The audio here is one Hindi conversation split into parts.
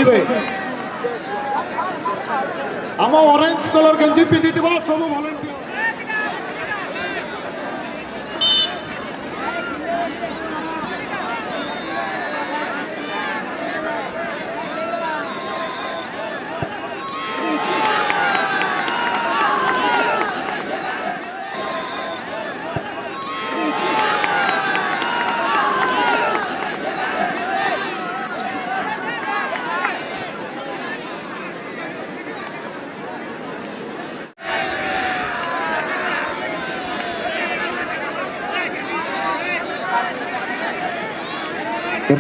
करेंगे आम ऑरेंज कलर गंजी पिंधि सब वॉलंटियर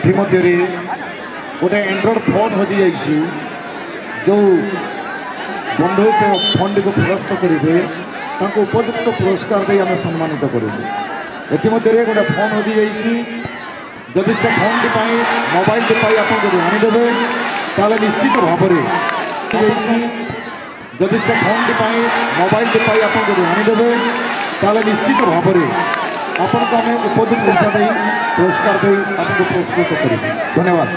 एमध्य गोटे एंड्रॉइड फोन हजि जाइए जो बंधु से फोन को फेरस्त करेंगे उपयुक्त पुरस्कार दे आम सम्मानित करूँ एमध्य गोटे फोन हजि जाइए जदि से फोन टी मोबाइल टी आप आनीदे ताले निश्चित भाव जदि से फोन टी मोबाइल टी आप आनीदे ताले निश्चित भाव आपण को आम उपयुक्त पैसा दे पुरस्कार दे आपको पुरस्कृत करेंगे। धन्यवाद।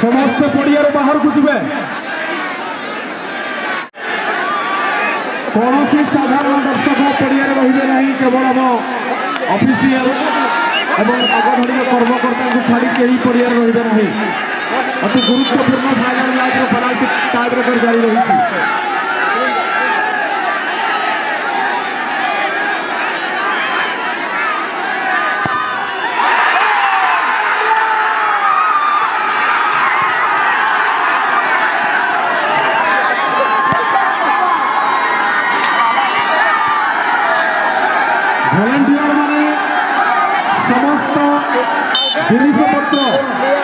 समस्त पड़िया बाहर को जी कौन सी साधारण दर्शक पड़िया रे ना केवल आम ऑफिशियल एवं अगधड़ी कर्मकर्ता को छाड़ी कहीं पड़िया रे ना अति गुरुत्वपूर्ण final match penalty tie breaker जारी रही। भलेंटियर माने समस्त जिनिस पत्र